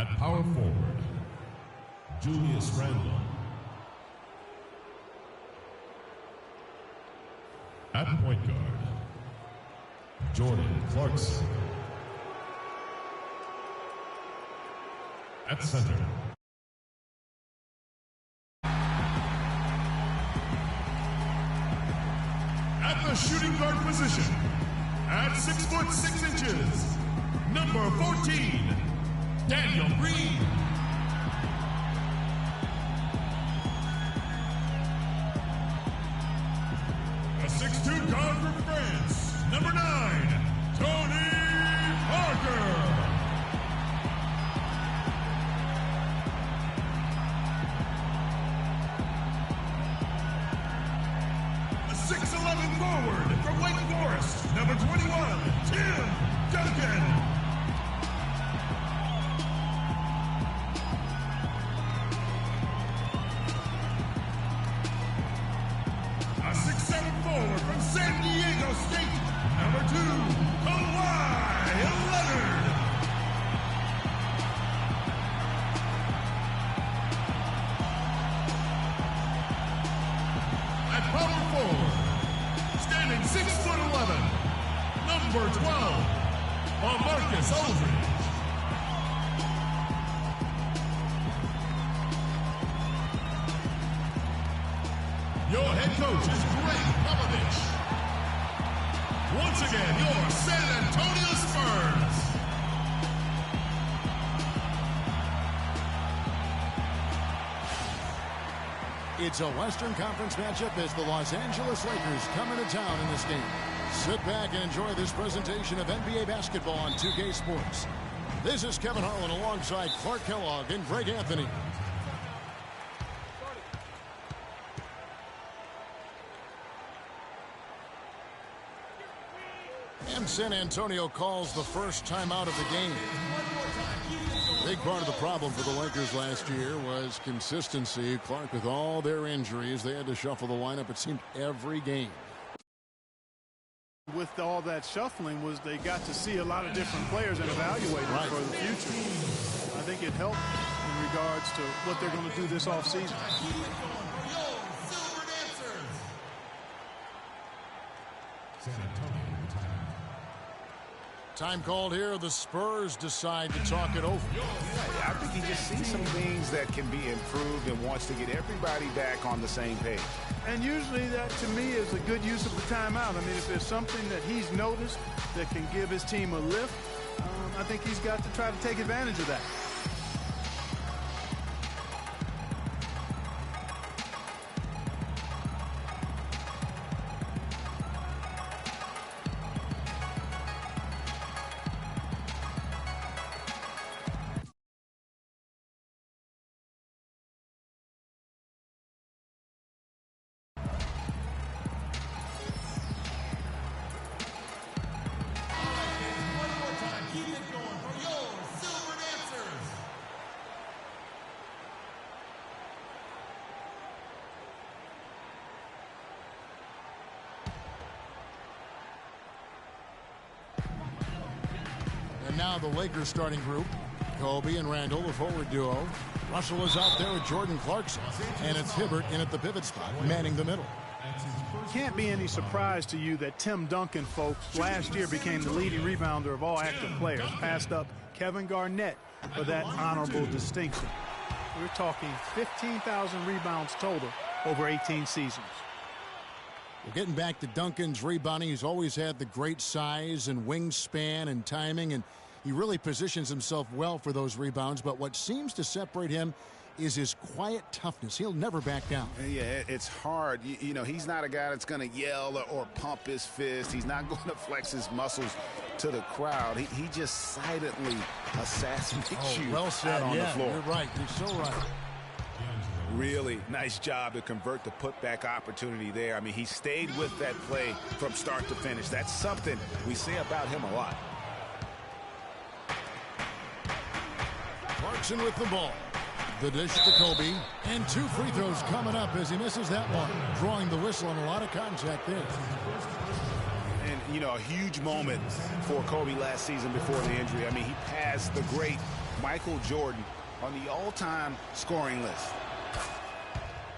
At power forward, Julius Randle. At point guard, Jordan Clarkson. At center, at the shooting guard position, at 6'6", number 14, Daniel Green. A 6'2" guard from France, number 9, Tony Parker. A 6'11" forward from Wake Forest, number 21, Tim Duncan. Forward from San Diego State, number 2, Kawhi Leonard. At power forward, standing 6'11", number 12, Marcus Aldridge. Your head coach is Greg Popovich. Once again, your San Antonio Spurs. It's a Western Conference matchup as the Los Angeles Lakers come into town in this game. Sit back and enjoy this presentation of NBA basketball on 2K Sports. This is Kevin Harlan alongside Clark Kellogg and Greg Anthony. And San Antonio calls the first timeout of the game. Big part of the problem for the Lakers last year was consistency. Clark, with all their injuries, they had to shuffle the lineup, it seemed, every game. With all that shuffling was they got to see a lot of different players and evaluate them for the future. I think it helped in regards to what they're going to do this offseason. San Antonio. Time called here. The Spurs decide to talk it over. I think he just sees some things that can be improved and wants to get everybody back on the same page. And usually that, to me, is a good use of the timeout. I mean, if there's something that he's noticed that can give his team a lift, I think he's got to try to take advantage of that. And now the Lakers starting group. Kobe and Randle, the forward duo. Russell is out there with Jordan Clarkson. And it's Hibbert in at the pivot spot, manning the middle. Can't be any surprise to you that Tim Duncan, folks, last year became the leading rebounder of all active players. Passed up Kevin Garnett for that honorable distinction. We're talking 15,000 rebounds total over 18 seasons. Well, getting back to Duncan's rebounding, he's always had the great size and wingspan and timing, and he really positions himself well for those rebounds. But what seems to separate him is his quiet toughness. He'll never back down. Yeah, it's hard. You know, he's not a guy that's going to yell or pump his fist. He's not going to flex his muscles to the crowd. He just silently assassinates you well said. out on the floor. You're right. You're so right. Really nice job to convert the putback opportunity there. I mean, he stayed with that play from start to finish. That's something we say about him a lot. Clarkson with the ball. The dish to Kobe. And 2 free throws coming up as he misses that one. Drawing the whistle on a lot of contact there. And, you know, a huge moment for Kobe last season before the injury. I mean, he passed the great Michael Jordan on the all-time scoring list.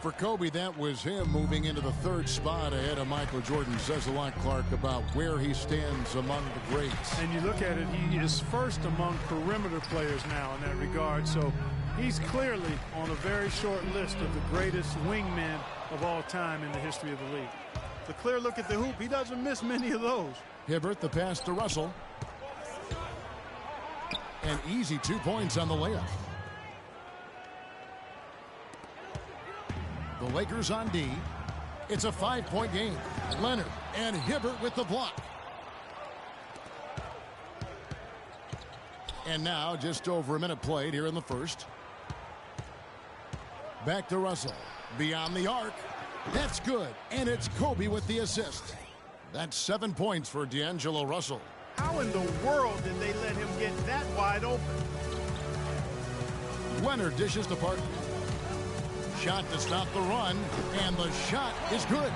For Kobe, that was him moving into the third spot ahead of Michael Jordan. Says a lot, Clark, about where he stands among the greats. And you look at it, he is first among perimeter players now in that regard. So he's clearly on a very short list of the greatest wingmen of all time in the history of the league. The clear look at the hoop, he doesn't miss many of those. Hibbert, the pass to Russell. An easy 2 points on the layup. The Lakers on D. It's a 5-point game. Leonard and Hibbert with the block. And now just over a minute played here in the first. Back to Russell. Beyond the arc. That's good. And it's Kobe with the assist. That's 7 points for D'Angelo Russell. How in the world did they let him get that wide open? Leonard dishes to Parker. Shot to stop the run, and the shot is good.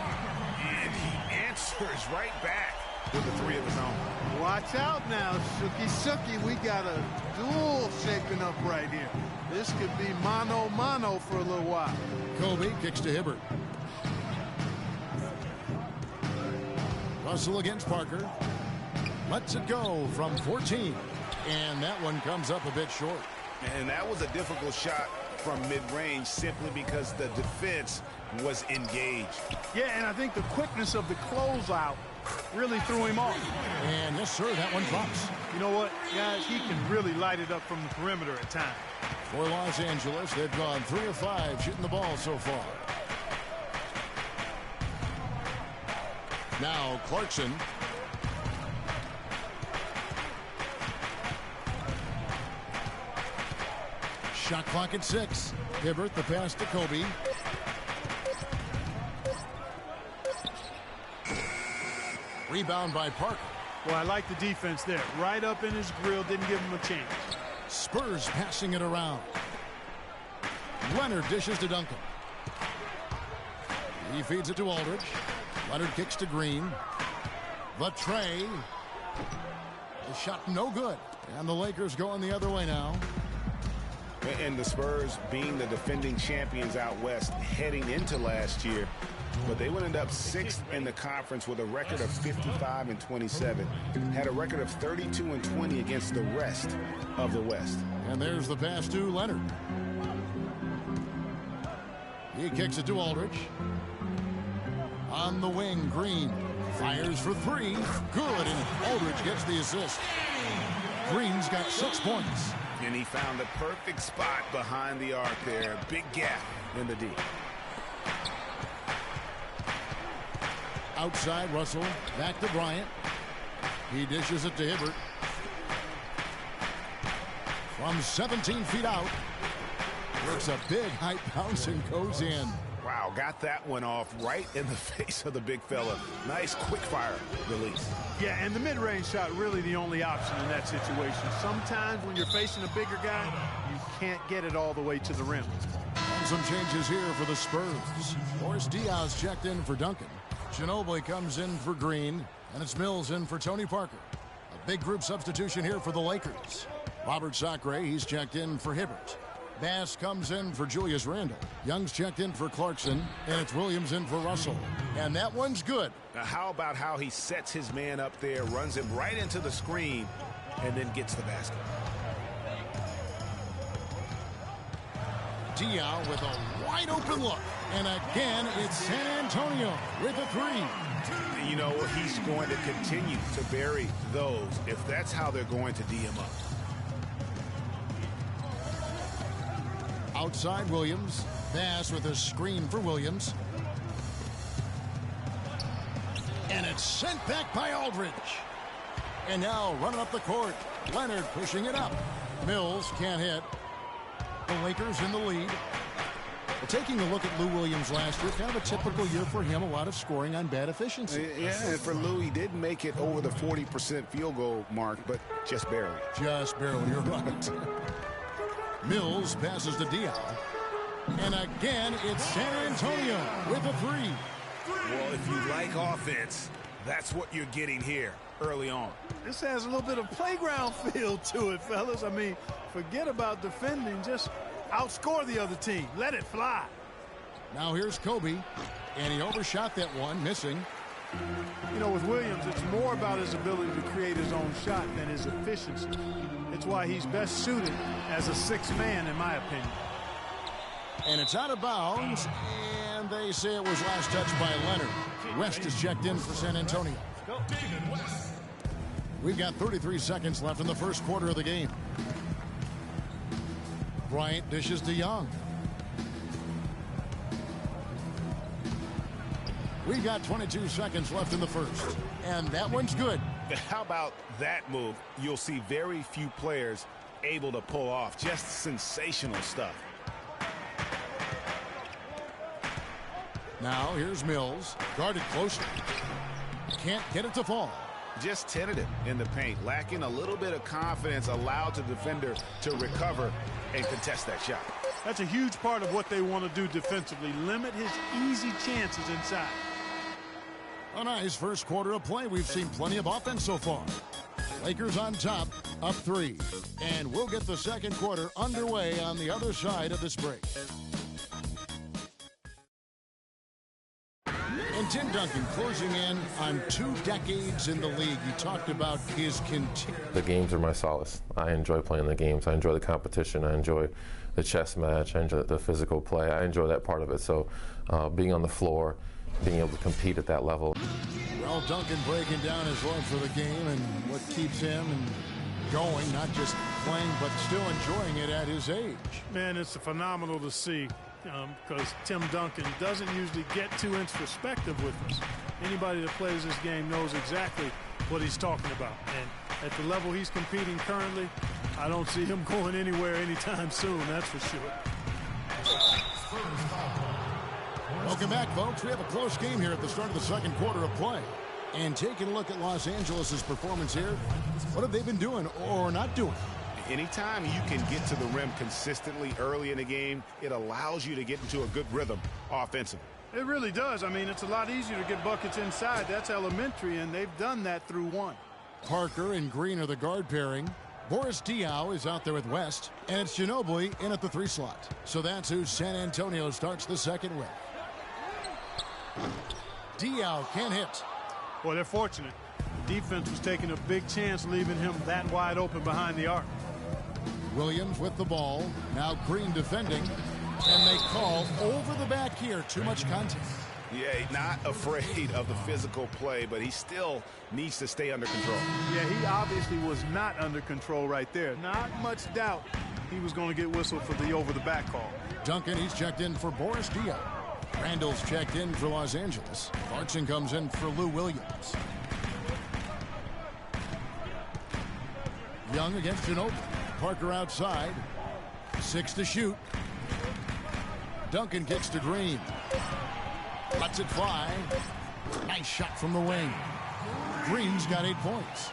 And he answers right back with a three of his own. Watch out now, Sookie. We got a duel shaping up right here. This could be mano-mano for a little while. Kobe kicks to Hibbert. Russell against Parker. Lets it go from 14. And that one comes up a bit short. And that was a difficult shot from mid-range simply because the defense was engaged. Yeah, and I think the quickness of the closeout really threw him off. And yes, sir, that one drops. You know what, guys? He can really light it up from the perimeter at times. For Los Angeles, they've gone 3 of 5 shooting the ball so far. Now Clarkson. Shot clock at 6. Hibbert, the pass to Kobe. Rebound by Parker. Well, I like the defense there. Right up in his grill, didn't give him a chance. Spurs passing it around. Leonard dishes to Duncan. He feeds it to Aldridge. Leonard kicks to Green. The tray. The shot no good. And the Lakers going the other way now. And the Spurs being the defending champions out west heading into last year. But they would end up 6th in the conference with a record of 55-27. Had a record of 32-20 against the rest of the West. And there's the pass to Leonard. He kicks it to Aldridge. On the wing, Green fires for 3. Good, and Aldridge gets the assist. Green's got 6 points. And he found the perfect spot behind the arc there. Big gap in the D. Outside, Russell. Back to Bryant. He dishes it to Hibbert. From 17 feet out. Works a big height bounce and goes in. Wow, got that one off right in the face of the big fella. Nice quick fire release. Yeah, and the mid-range shot really the only option in that situation. Sometimes when you're facing a bigger guy, you can't get it all the way to the rim. And some changes here for the Spurs. Boris Diaz checked in for Duncan. Ginobili comes in for Green, and it's Mills in for Tony Parker. A big group substitution here for the Lakers. Robert Sacre, he's checked in for Hibbert. Bass comes in for Julius Randle. Young's checked in for Clarkson, and it's Williams in for Russell. And that one's good. Now, how about how he sets his man up there, runs him right into the screen, and then gets the basket. Diaw with a wide open look. And again, it's San Antonio with a 3. You know, he's going to continue to bury those if that's how they're going to D him up. Outside Williams. Bass with a screen for Williams. And it's sent back by Aldridge. And now running up the court. Leonard pushing it up. Mills can't hit. The Lakers in the lead. Well, taking a look at Lou Williams last year, kind of a typical year for him. A lot of scoring on bad efficiency. Yeah, and for Lou, he did make it over the 40% field goal mark, but just barely. Just barely, you're right. Mills passes to Diaw. And again, it's San Antonio with a 3. Well, if you like offense, that's what you're getting here. early on. This has a little bit of playground feel to it, fellas. I mean, forget about defending. Just outscore the other team. Let it fly. Now here's Kobe, and he overshot that one, missing. You know, with Williams, it's more about his ability to create his own shot than his efficiency. It's why he's best suited as a sixth man, in my opinion. And it's out of bounds, and they say it was last touched by Leonard. West is checked in for San Antonio. We've got 33 seconds left in the first quarter of the game. Bryant dishes to Young. We've got 22 seconds left in the first, and that one's good. How about that move? You'll see very few players able to pull off. Just sensational stuff. Now here's Mills, guarded closely. Can't get it to fall. Just tentative in the paint, lacking a little bit of confidence, allowed the defender to recover and contest that shot. That's a huge part of what they want to do defensively. Limit his easy chances inside. A nice first quarter of play. We've seen plenty of offense so far. Lakers on top, up 3. And we'll get the second quarter underway on the other side of this break. And Tim Duncan closing in on 2 decades in the league. You talked about his The games are my solace. I enjoy playing the games. I enjoy the competition. I enjoy the chess match. I enjoy the physical play. I enjoy that part of it. So being on the floor, being able to compete at that level. Well, Duncan breaking down his love for the game and what keeps him going, not just playing, but still enjoying it at his age. Man, it's phenomenal to see because Tim Duncan doesn't usually get too introspective with us. Anybody that plays this game knows exactly what he's talking about. And at the level he's competing currently, I don't see him going anywhere anytime soon, that's for sure. Welcome back, folks. We have a close game here at the start of the second quarter of play. And taking a look at Los Angeles' performance here, what have they been doing or not doing? Anytime you can get to the rim consistently early in the game, it allows you to get into a good rhythm offensively. It really does. I mean, it's a lot easier to get buckets inside. That's elementary, and they've done that through one. Parker and Green are the guard pairing. Boris Diaw is out there with West, and it's Ginobili in at the 3 slot. So that's who San Antonio starts the second with. Diaw can't hit. Boy, they're fortunate. The defense was taking a big chance leaving him that wide open behind the arc. Williams with the ball. Now Green defending. And they call over the back here. Too much contact. Yeah, not afraid of the physical play, but he still needs to stay under control. Yeah, he obviously was not under control right there. Not much doubt he was going to get whistled for the over-the-back call. Duncan, he's checked in for Boris Diaw. Randall's checked in for Los Angeles. Clarkson comes in for Lou Williams. Young against Ginobili. Parker outside. 6 to shoot. Duncan kicks to Green. Lets it fly. Nice shot from the wing. Green's got 8 points.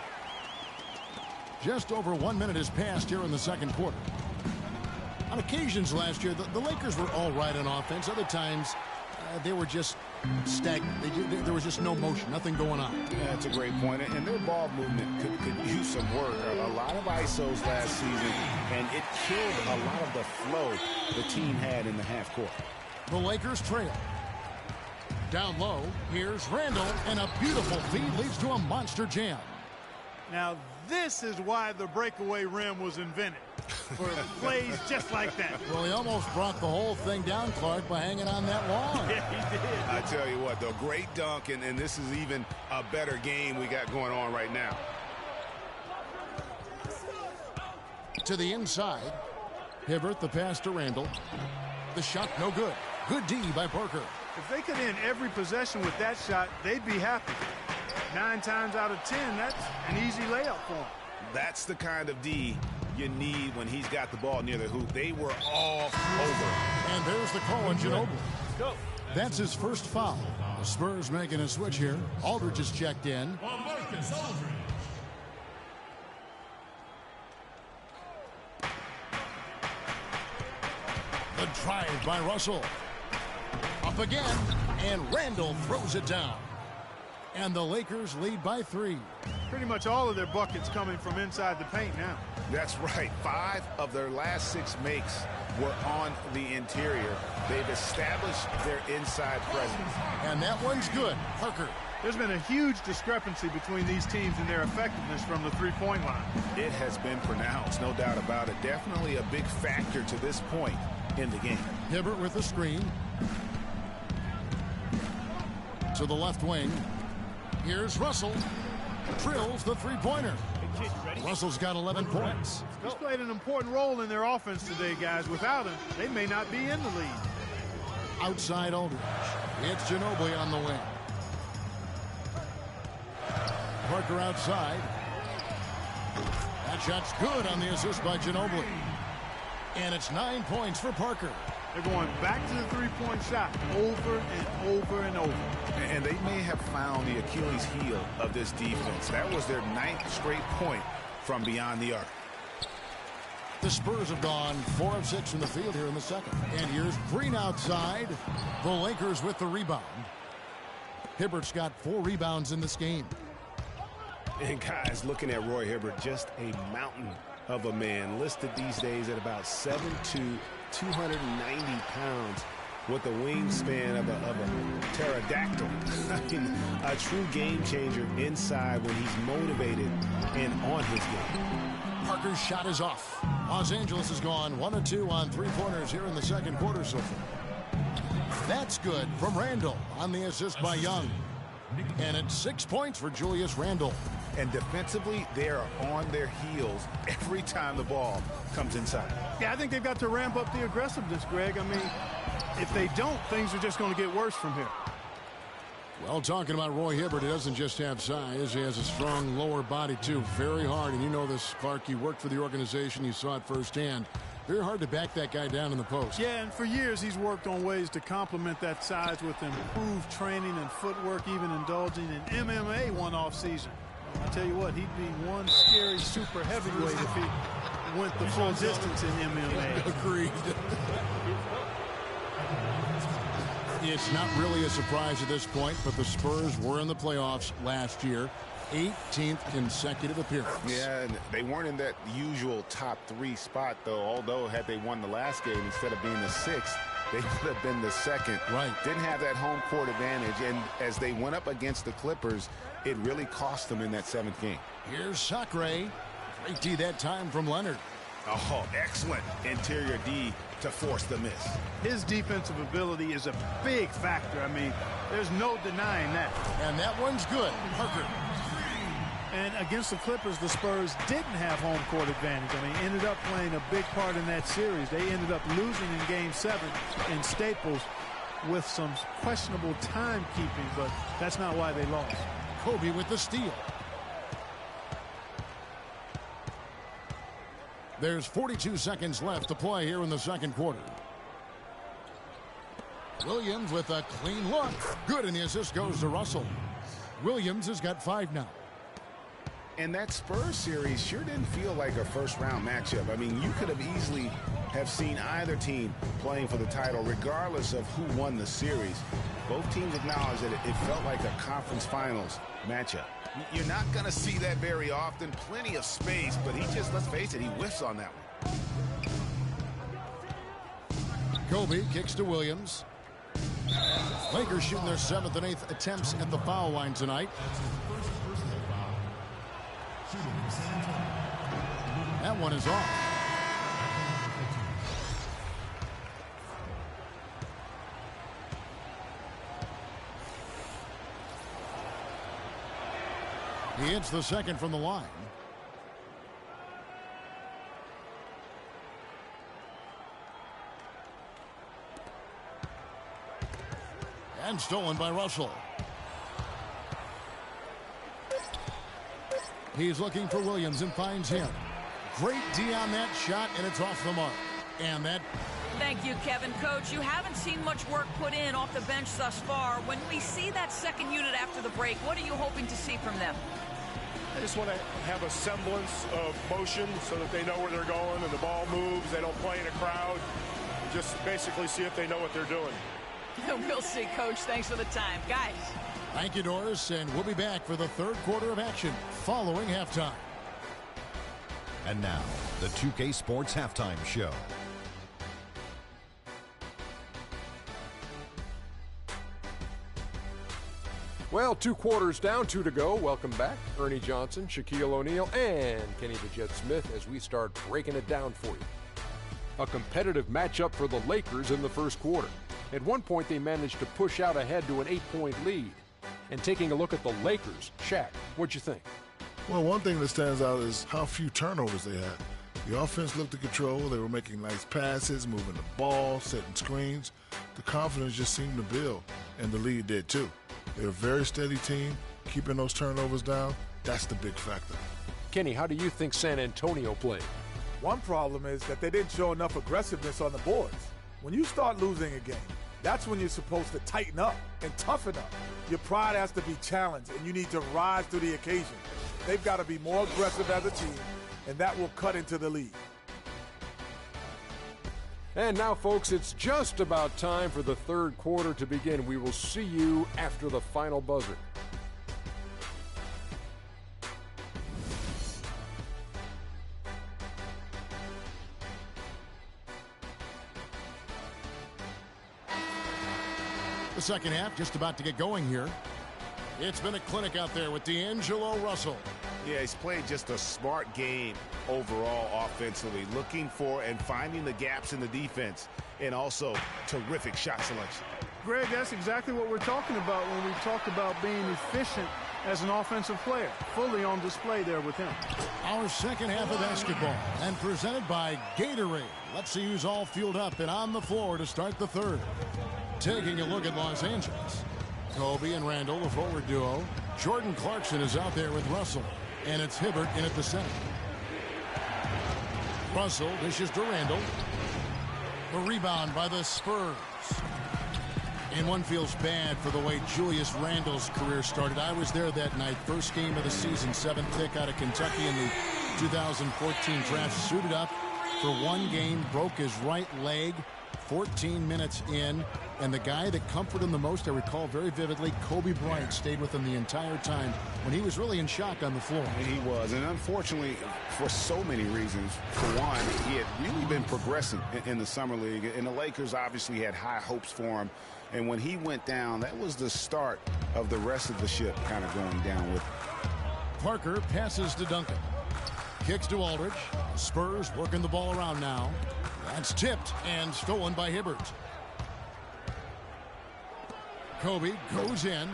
Just over 1 minute has passed here in the second quarter. On occasions last year, the Lakers were all right on offense. Other times, they were just stagnant. There was just no motion, nothing going on. Yeah, that's a great point. And their ball movement could use some work. A lot of ISOs last season, and it killed a lot of the flow the team had in the half court. The Lakers trail. Down low, here's Randall, and a beautiful feed leads to a monster jam. Now, this is why the breakaway rim was invented, for plays just like that. Well, he almost brought the whole thing down, Clark, by hanging on that wall. Yeah, he did. I tell you what, though, great dunk, and this is even a better game we got going on right now. To the inside. Hibbert, the pass to Randall. The shot, no good. Good D by Parker. If they could end every possession with that shot, they'd be happy. 9 times out of 10, that's an easy layup for him. That's the kind of D you need when he's got the ball near the hoop. They were all over. And there's the call on Ginobili. Go. That's his first foul. The Spurs making a switch here. Aldridge is checked in. Marcus Aldridge. The drive by Russell. Up again, and Randall throws it down. And the Lakers lead by 3. Pretty much all of their buckets coming from inside the paint now. That's right. 5 of their last 6 makes were on the interior. They've established their inside presence. And that one's good. Parker. There's been a huge discrepancy between these teams and their effectiveness from the three-point line. It has been pronounced, no doubt about it. Definitely a big factor to this point in the game. Hibbert with the screen. To the left wing. Here's Russell. Drills the three-pointer. Russell's got 11 points. He's played an important role in their offense today, guys. Without him, they may not be in the lead. Outside Aldridge. It's Ginobili on the wing. Parker outside. That shot's good on the assist by Ginobili. And it's 9 points for Parker. They're going back to the three-point shot over and over and over. And they may have found the Achilles heel of this defense. That was their 9th straight point from beyond the arc. The Spurs have gone 4 of 6 from the field here in the second. And here's Green outside. The Lakers with the rebound. Hibbert's got 4 rebounds in this game. And guys, looking at Roy Hibbert, just a mountain of a man, listed these days at about 7'2", 290 pounds, with the wingspan of a pterodactyl. I mean, a true game changer inside when he's motivated and on his game. Parker's shot is off. Los Angeles has gone 1 of 2 on three-pointers here in the second quarter so far. That's good from Randle on the assist by Young. And it's 6 points for Julius Randle. And defensively, they are on their heels every time the ball comes inside. Yeah, I think they've got to ramp up the aggressiveness, Greg. I mean, if they don't, things are just going to get worse from here. Well, talking about Roy Hibbert, he doesn't just have size. He has a strong lower body, too. Very hard. And you know this, Clark. You worked for the organization. You saw it firsthand. Very hard to back that guy down in the post. Yeah, and for years he's worked on ways to complement that size with improved training and footwork, even indulging in MMA one-off season. I tell you what, he'd be one scary super heavyweight if he went the full distance in MMA. Agreed. It's not really a surprise at this point, but the Spurs were in the playoffs last year. 18th consecutive appearance. Yeah, and they weren't in that usual top 3 spot, though. Although, had they won the last game, instead of being the 6th, they would have been the 2nd. Right. Didn't have that home court advantage, and as they went up against the Clippers, it really cost them in that 7th game. Here's Sacre. Great D that time from Leonard. Oh, excellent interior D to force the miss. His defensive ability is a big factor. I mean, there's no denying that. And that one's good. Parker. And against the Clippers, the Spurs didn't have home court advantage. I mean, ended up playing a big part in that series. They ended up losing in Game 7 in Staples with some questionable timekeeping, but that's not why they lost. Kobe with the steal. There's 42 seconds left to play here in the second quarter. Williams with a clean look. Good, and the assist goes to Russell. Williams has got 5 now. And that Spurs series sure didn't feel like a first-round matchup. I mean, you could have easily have seen either team playing for the title, regardless of who won the series. Both teams acknowledged that it felt like a conference finals matchup. You're not going to see that very often. Plenty of space, but he just, let's face it, he whiffs on that one. Kobe kicks to Williams. Lakers shooting their 7th and 8th attempts at the foul line tonight. That one is off. He hits the second from the line. And stolen by Russell. He's looking for Williams and finds him. Great D on that shot, and it's off the mark. And that... Thank you, Kevin. Coach, you haven't seen much work put in off the bench thus far. When we see that second unit after the break, what are you hoping to see from them? I just want to have a semblance of motion so that they know where they're going and the ball moves. They don't play in a crowd. Just basically see if they know what they're doing. We'll see, Coach. Thanks for the time. Guys. Thank you, Doris, and we'll be back for the third quarter of action following halftime. And now, the 2K Sports Halftime Show. Well, 2 quarters down, 2 to go. Welcome back. Ernie Johnson, Shaquille O'Neal, and Kenny the Jet Smith as we start breaking it down for you. A competitive matchup for the Lakers in the first quarter. At one point, they managed to push out ahead to an 8-point lead. And taking a look at the Lakers, Shaq, what'd you think? Well, one thing that stands out is how few turnovers they had. The offense looked in control. They were making nice passes, moving the ball, setting screens. The confidence just seemed to build, and the lead did too. They're a very steady team, keeping those turnovers down. That's the big factor. Kenny, how do you think San Antonio played? One problem is that they didn't show enough aggressiveness on the boards. When you start losing a game, that's when you're supposed to tighten up and toughen up. Your pride has to be challenged, and you need to rise to the occasion. They've got to be more aggressive as a team, and that will cut into the lead. And now, folks, it's just about time for the third quarter to begin. We will see you after the final buzzer. The second half just about to get going here. It's been a clinic out there with D'Angelo Russell. Yeah, he's played just a smart game overall offensively, looking for and finding the gaps in the defense, and also terrific shot selection. Greg, that's exactly what we're talking about when we talk about being efficient as an offensive player. Fully on display there with him. Our second half of basketball, and presented by Gatorade. Let's see who's all fueled up and on the floor to start the third. Taking a look at Los Angeles. Kobe and Randall, the forward duo. Jordan Clarkson is out there with Russell. And it's Hibbert in at the center. Russell dishes to Randall. The rebound by the Spurs. And one feels bad for the way Julius Randle's career started. I was there that night. First game of the season, 7th pick out of Kentucky in the 2014 draft. Suited up for one game, broke his right leg 14 minutes in. And the guy that comforted him the most, I recall very vividly, Kobe Bryant stayed with him the entire time when he was really in shock on the floor. And he was. And unfortunately, for so many reasons, for one, he had really been progressing in the Summer League. And the Lakers obviously had high hopes for him. And when he went down, that was the start of the rest of the ship kind of going down with him. Parker passes to Duncan. Kicks to Aldridge. Spurs working the ball around now. That's tipped and stolen by Hibbert. Kobe goes in.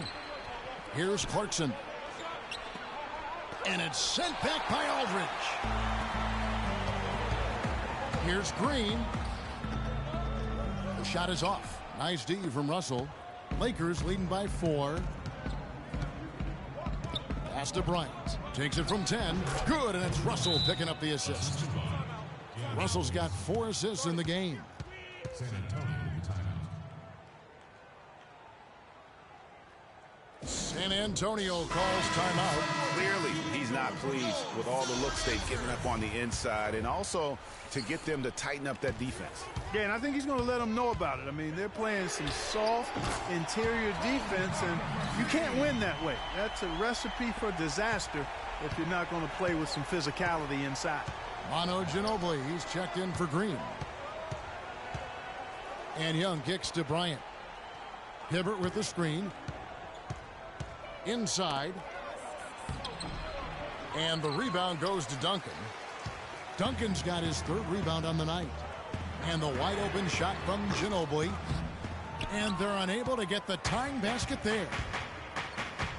Here's Clarkson. And it's sent back by Aldridge. Here's Green. The shot is off. Nice D from Russell. Lakers leading by 4. Pass to Bryant. Takes it from 10. Good, and it's Russell picking up the assist. Russell's got 4 assists in the game. San Antonio timeout. San Antonio calls timeout. Clearly, he's not pleased with all the looks they've given up on the inside, and also to get them to tighten up that defense. Yeah, and I think he's going to let them know about it. I mean, they're playing some soft interior defense, and you can't win that way. That's a recipe for disaster if you're not going to play with some physicality inside. Manu Ginobili, he's checked in for Green. And Young kicks to Bryant. Hibbert with the screen. Inside. And the rebound goes to Duncan. Duncan's got his 3rd rebound on the night. And the wide open shot from Ginobili. And they're unable to get the tying basket there.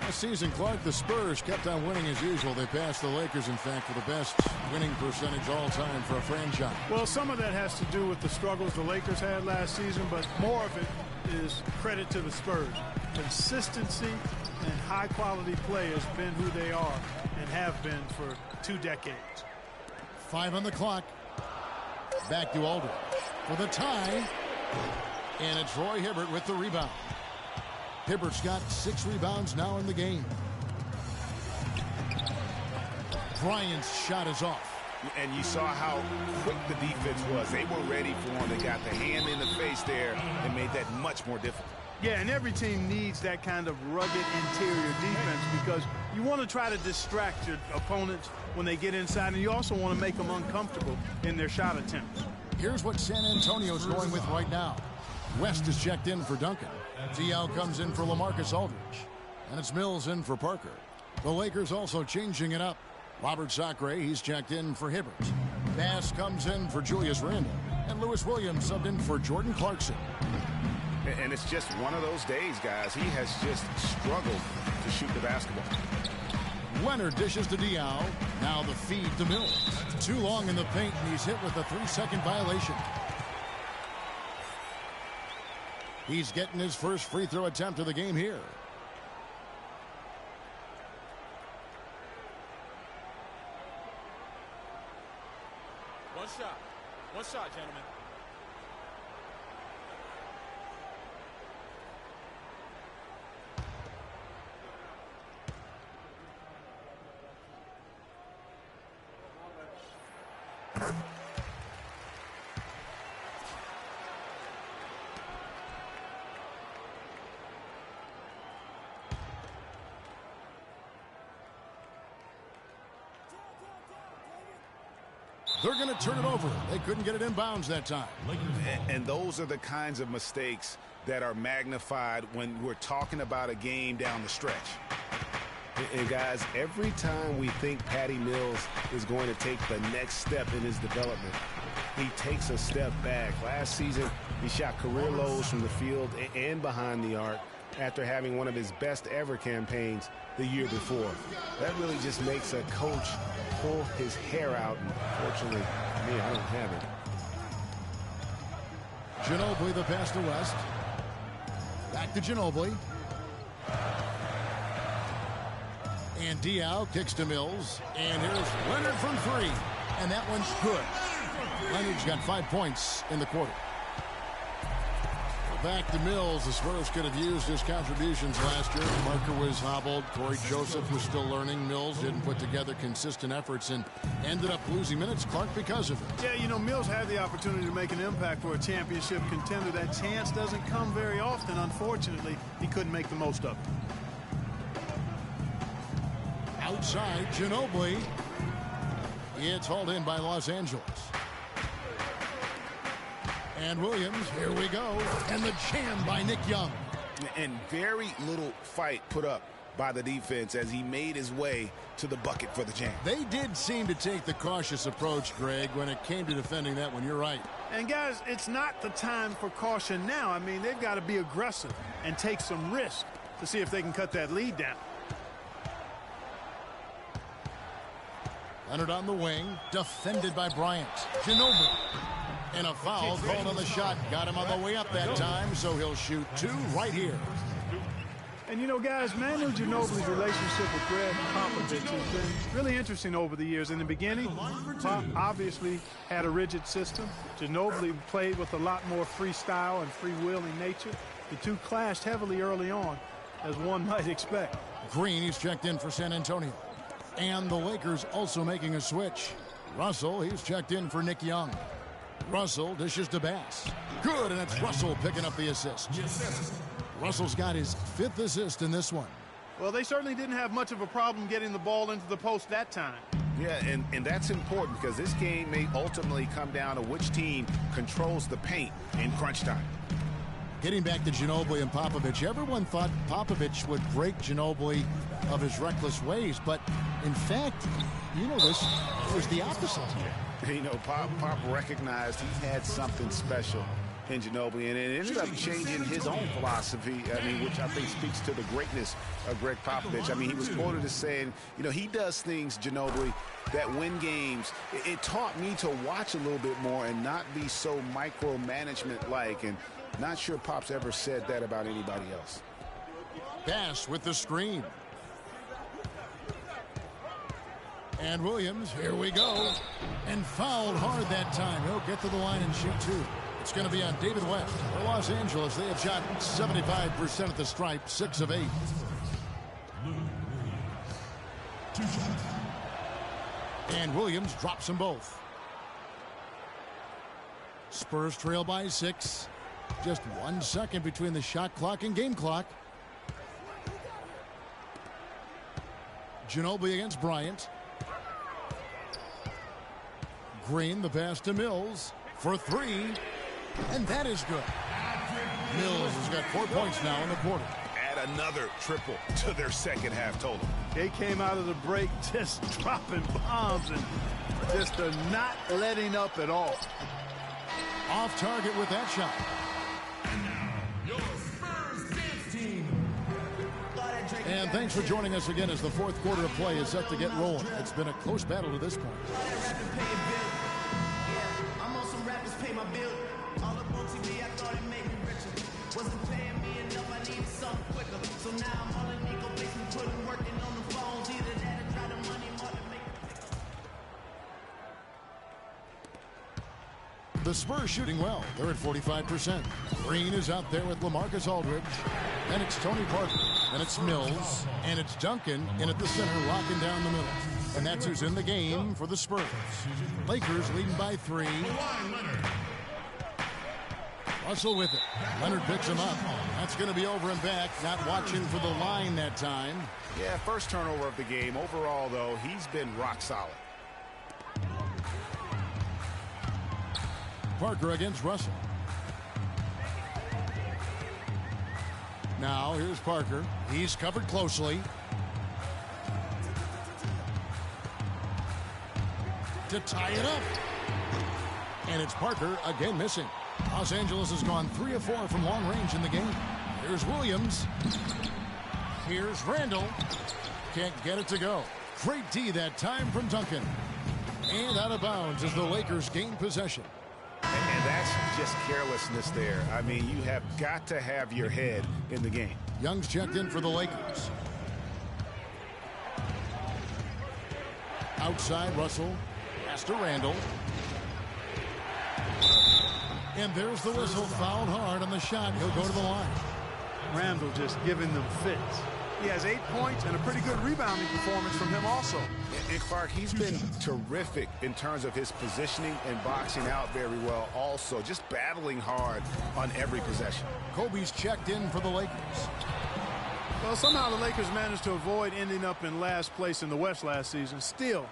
Last season, Clark, the Spurs kept on winning as usual. They passed the Lakers, in fact, for the best winning percentage all time for a franchise. Well, some of that has to do with the struggles the Lakers had last season, but more of it is credit to the Spurs. Consistency and high-quality play has been who they are and have been for 2 decades. 5 on the clock. Back to Aldridge for the tie. And it's Roy Hibbert with the rebound. Hibbert's got 6 rebounds now in the game. Bryant's shot is off. And you saw how quick the defense was. They were ready for him. They got the hand in the face there and made that much more difficult. Yeah, and every team needs that kind of rugged interior defense because you want to try to distract your opponents when they get inside, and you also want to make them uncomfortable in their shot attempts. Here's what San Antonio's going with right now. West is checked in for Duncan. Diaw comes in for LaMarcus Aldridge. And it's Mills in for Parker. The Lakers also changing it up. Robert Sacre, he's checked in for Hibbert. Bass comes in for Julius Randle. And Lewis Williams subbed in for Jordan Clarkson. And it's just one of those days, guys. He has just struggled to shoot the basketball. Leonard dishes to Diaw. Now the feed to Mills. Too long in the paint, and he's hit with a 3-second violation. He's getting his first free throw attempt of the game here. One shot, gentlemen. They're going to turn it over. They couldn't get it in bounds that time. And those are the kinds of mistakes that are magnified when we're talking about a game down the stretch. And guys, every time we think Patty Mills is going to take the next step in his development, he takes a step back. Last season, he shot career lows from the field and behind the arc after having one of his best ever campaigns the year before. That really just makes a coach pull his hair out, and fortunately, me, I don't have it. Ginobili the pass to West. Back to Ginobili. And Diaw kicks to Mills. And here's Leonard from three. And that one's good. Leonard's got 5 points in the quarter. Back to Mills. The Spurs could have used his contributions last year. Parker was hobbled. Corey Joseph was still learning. Mills didn't put together consistent efforts and ended up losing minutes. Clark because of it. Yeah, you know, Mills had the opportunity to make an impact for a championship contender. That chance doesn't come very often. Unfortunately, he couldn't make the most of it. Outside, Ginobili. It's hauled in by Los Angeles. And Williams, here we go. And the jam by Nick Young. And very little fight put up by the defense as he made his way to the bucket for the jam. They did seem to take the cautious approach, Greg, when it came to defending that one. You're right. And guys, it's not the time for caution now. I mean, they've got to be aggressive and take some risk to see if they can cut that lead down. Leonard on the wing, defended by Bryant. Ginobili. And a foul called on the shot. Got him on the way up that time, so he'll shoot two right here. And, you know, guys, Manu Ginobili's relationship with Greg Popovich has been really interesting over the years. In the beginning, Pop obviously had a rigid system. Ginobili played with a lot more freestyle and free-wheeling nature. The two clashed heavily early on, as one might expect. Green, he's checked in for San Antonio. And the Lakers also making a switch. Russell, he's checked in for Nick Young. Russell dishes to Bass. Good, and it's Russell picking up the assist. Russell's got his 5th assist in this one. Well, they certainly didn't have much of a problem getting the ball into the post that time. Yeah, and that's important because this game may ultimately come down to which team controls the paint in crunch time. Getting back to Ginobili and Popovich, everyone thought Popovich would break Ginobili of his reckless ways, but in fact, you know this, it was the opposite. You know, Pop recognized he had something special in Ginobili, and it ended up changing his own philosophy, which I think speaks to the greatness of Greg Popovich. I mean, he was quoted as saying, you know, he does things, Ginobili, that win games. It taught me to watch a little bit more and not be so micromanagement-like, and not sure Pop's ever said that about anybody else. Bass with the screen. And Williams, here we go. And fouled hard that time. He'll get to the line and shoot two. It's going to be on David West. For Los Angeles, they have shot 75% at the stripe, 6 of 8. And Williams drops them both. Spurs trail by 6. Just 1 second between the shot clock and game clock. Ginobili against Bryant. Green, the pass to Mills for 3. And that is good. Mills has got 4 points now in the quarter. Add another triple to their second half total. They came out of the break just dropping bombs and just not letting up at all. Off target with that shot. Your Spurs dance team. And thanks for joining us again as the fourth quarter of play is set to get rolling. It's been a close battle to this point. I'm on some rappers pay my bill. All up on TV, I thought it made me richer. Wasn't paying me enough, I needed something quicker. So now I'm all in Nico basement, putting working on the phones. Either that or try the money more to make The Spurs shooting well. They're at 45%. Green is out there with LaMarcus Aldridge. And it's Tony Parker. And it's Mills. And it's Duncan in at the center, locking down the middle. And that's who's in the game for the Spurs. Lakers leading by 3. Russell with it. Leonard picks him up. That's going to be over and back. Not watching for the line that time. Yeah, first turnover of the game. Overall, though, he's been rock solid. Parker against Russell. Now here's Parker. He's covered closely. To tie it up. And it's Parker again missing. Los Angeles has gone 3 of 4 from long range in the game. Here's Williams. Here's Randall. Can't get it to go. Great D that time from Duncan. And out of bounds as the Lakers gain possession. And that's just carelessness there. I mean, you have got to have your head in the game. Young's checked in for the Lakers. Outside, Russell. Pass to Randall. And there's the whistle. Fouled hard on the shot. He'll go to the line. Randall just giving them fits. He has 8 points and a pretty good rebounding performance from him also. And Clark, he's been terrific in terms of his positioning and boxing out very well also. Just battling hard on every possession. Kobe's checked in for the Lakers. Well, somehow the Lakers managed to avoid ending up in last place in the West last season. Still,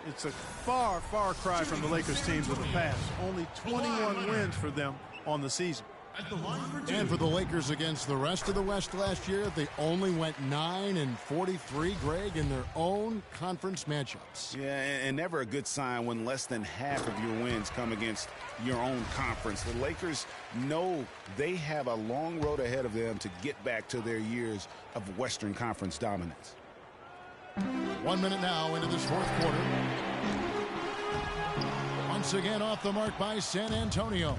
it's a far, far cry from the Lakers teams of the past. Only 21 wins for them on the season. And for the Lakers against the rest of the West last year, they only went 9-43, Greg, in their own conference matchups. Yeah, and never a good sign when less than half of your wins come against your own conference. The Lakers know they have a long road ahead of them to get back to their years of Western Conference dominance. 1 minute now into this fourth quarter. Once again off the mark by San Antonio.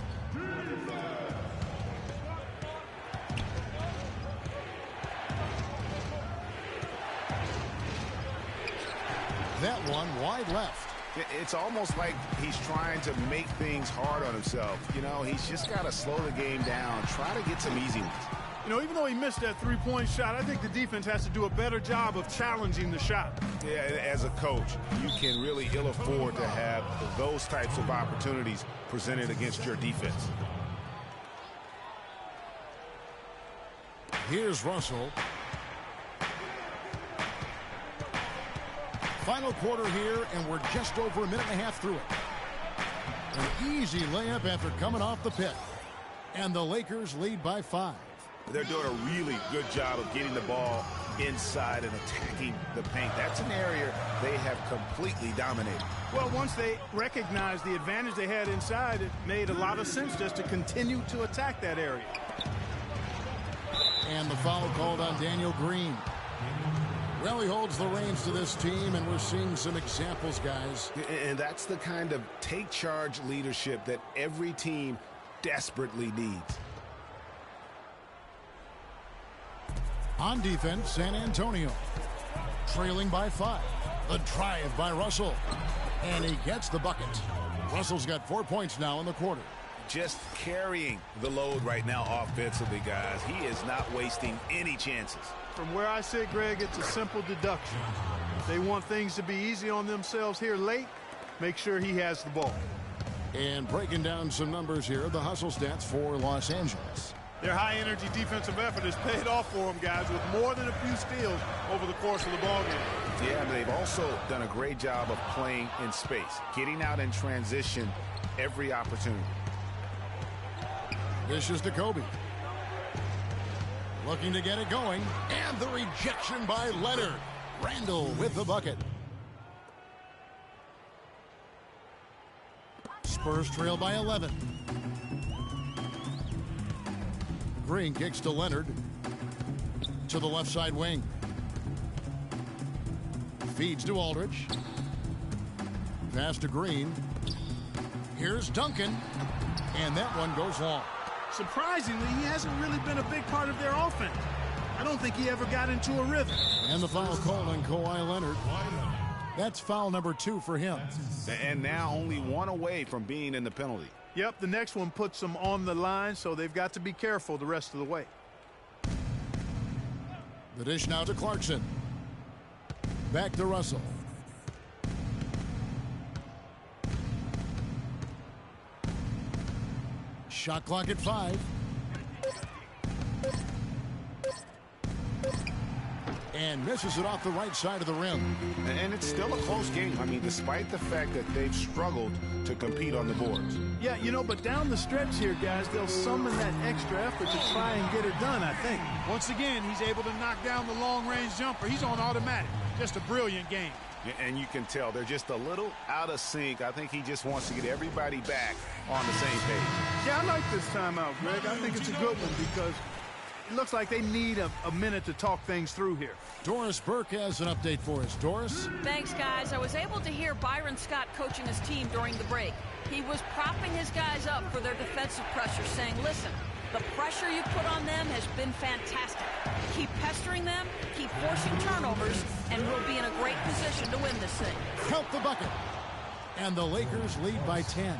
That one wide left. It's almost like he's trying to make things hard on himself. You know, he's just got to slow the game down, try to get some easy ones. You know, even though he missed that three-point shot, I think the defense has to do a better job of challenging the shot. Yeah, as a coach, you can really ill afford to have those types of opportunities presented against your defense. Here's Russell. Final quarter here, and we're just over a minute and a half through it. An easy layup after coming off the pick. And the Lakers lead by 5. They're doing a really good job of getting the ball inside and attacking the paint. That's an area they have completely dominated. Well, once they recognized the advantage they had inside, it made a lot of sense just to continue to attack that area. And the foul called on Daniel Green. Well, he holds the reins to this team, and we're seeing some examples, guys. And that's the kind of take-charge leadership that every team desperately needs. On defense, San Antonio trailing by 5. The drive by Russell, and he gets the bucket. Russell's got 4 points now in the quarter. Just carrying the load right now offensively, guys. He is not wasting any chances. From where I sit, Greg, it's a simple deduction. If they want things to be easy on themselves here late, make sure he has the ball. And breaking down some numbers here, the hustle stats for Los Angeles. Their high-energy defensive effort has paid off for them, guys, with more than a few steals over the course of the ballgame. Yeah, but they've also done a great job of playing in space, getting out in transition every opportunity. This is to Kobe. Looking to get it going. And the rejection by Leonard. Randall with the bucket. Spurs trail by 11. Green kicks to Leonard. To the left side wing. Feeds to Aldridge. Pass to Green. Here's Duncan. And that one goes long. Surprisingly, he hasn't really been a big part of their offense. I don't think he ever got into a rhythm. And the foul called on Kawhi Leonard. That's foul number 2 for him. And now only one away from being in the penalty. Yep, the next one puts them on the line, so they've got to be careful the rest of the way. The dish now to Clarkson. Back to Russell. Shot clock at 5. And misses it off the right side of the rim. And it's still a close game. I mean, despite the fact that they've struggled to compete on the boards. Yeah, you know, but down the stretch here, guys, they'll summon that extra effort to try and get it done, I think. Once again, he's able to knock down the long-range jumper. He's on automatic. Just a brilliant game. And you can tell they're just a little out of sync. I think he just wants to get everybody back on the same page. Yeah, I like this timeout, Greg. I think it's a good one because it looks like they need a minute to talk things through here. Doris Burke has an update for us. Doris? Thanks, guys. I was able to hear Byron Scott coaching his team during the break. He was propping his guys up for their defensive pressure, saying, listen, the pressure you put on them has been fantastic. Keep pestering them, keep forcing turnovers, and we'll be in a great position to win this thing. Count the bucket. And the Lakers lead by 10.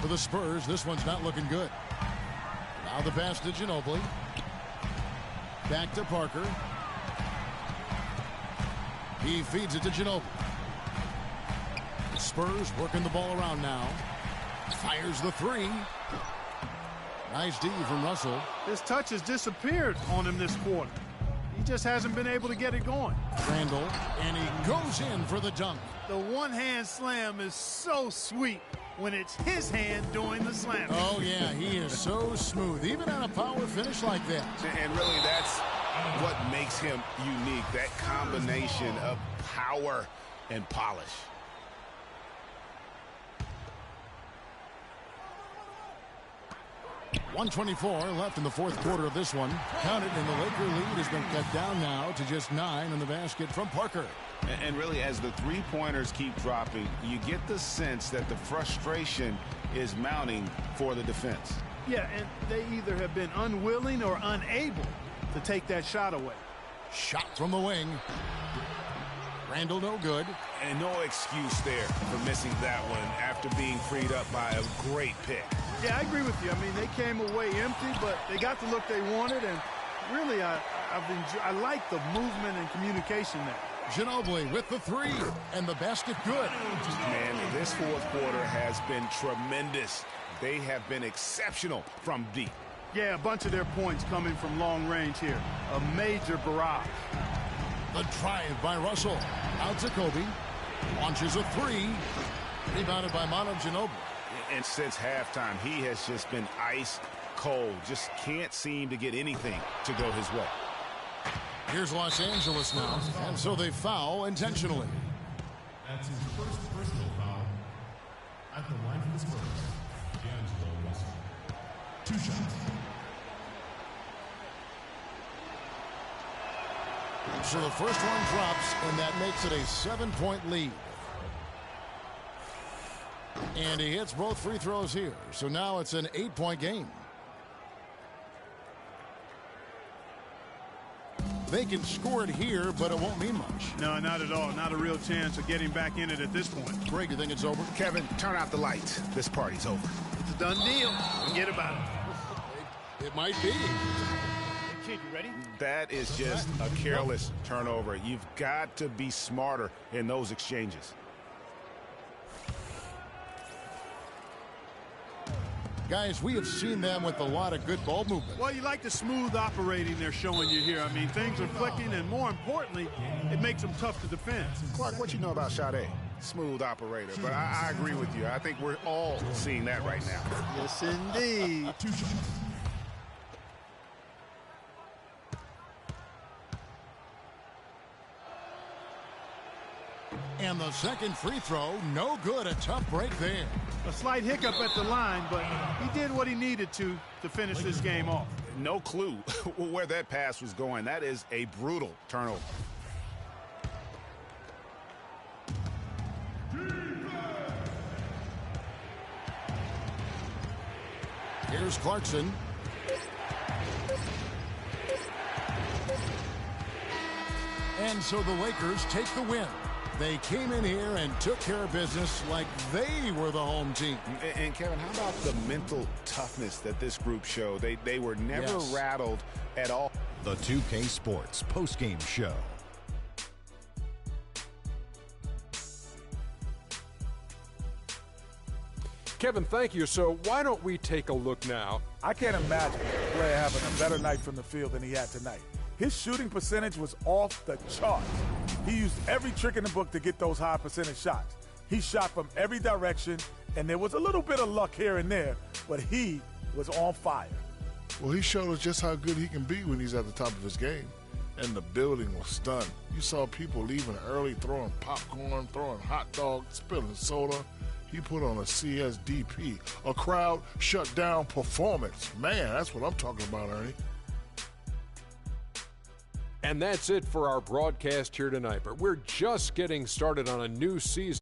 For the Spurs, this one's not looking good. Now the pass to Ginobili. Back to Parker. He feeds it to Ginobili. The Spurs working the ball around now. Fires the 3. Nice D from Russell. His touch has disappeared on him this quarter. He just hasn't been able to get it going. Randall, and he goes in for the dunk. The one-hand slam is so sweet when it's his hand doing the slam. Oh, yeah, he is so smooth, even on a power finish like that. And really, that's what makes him unique, that combination of power and polish. .124 left in the fourth quarter of this one. Counted, and the Laker lead has been cut down now to just 9 in the basket from Parker. And really, as the three-pointers keep dropping, you get the sense that the frustration is mounting for the defense. Yeah, and they either have been unwilling or unable to take that shot away. Shot from the wing. Randall no good. And no excuse there for missing that one after being freed up by a great pick. Yeah, I agree with you. I mean, they came away empty, but they got the look they wanted, and really, I like the movement and communication there. Ginobili with the 3, and the basket good. Man, this fourth quarter has been tremendous. They have been exceptional from deep. Yeah, a bunch of their points coming from long range here. A major barrage. The drive by Russell. Out to Kobe. Launches a 3. Rebounded by Manu Ginobili. And since halftime, he has just been ice cold. Just can't seem to get anything to go his way. Here's Los Angeles now. And so they foul intentionally. That's his first personal foul at the line for the Spurs. D'Angelo Russell. 2 shots. So the first one drops, and that makes it a 7-point lead. And he hits both free throws here. So now it's an 8-point game. They can score it here, but it won't mean much. No, not at all. Not a real chance of getting back in it at this point. Greg, you think it's over? Kevin, turn out the lights. This party's over. It's a done deal. Forget about it. It might be. Kid, you ready? That is just a careless turnover. You've got to be smarter in those exchanges. Guys, we have seen them with a lot of good ball movement. Well, you like the smooth operating they're showing you here. I mean, things are clicking, and more importantly, it makes them tough to defend. Clark, what you know about Sade? Smooth operator. But I agree with you. I think we're all seeing that right now. Yes, indeed. And the second free throw, no good. A tough break there. A slight hiccup at the line, but he did what he needed to finish this game off. No clue where that pass was going. That is a brutal turnover. Here's Clarkson. And so the Lakers take the win. They came in here and took care of business like they were the home team. And Kevin, how about the mental toughness that this group showed? They were never rattled at all. The 2K Sports postgame show. Kevin, thank you. So why don't we take a look now? I can't imagine a player having a better night from the field than he had tonight. His shooting percentage was off the charts. He used every trick in the book to get those high percentage shots. He shot from every direction, and there was a little bit of luck here and there, but he was on fire. Well, he showed us just how good he can be when he's at the top of his game. And the building was stunned. You saw people leaving early, throwing popcorn, throwing hot dogs, spilling soda. He put on a CSDP, a crowd shut down performance. Man, that's what I'm talking about, Ernie. And that's it for our broadcast here tonight. But we're just getting started on a new season.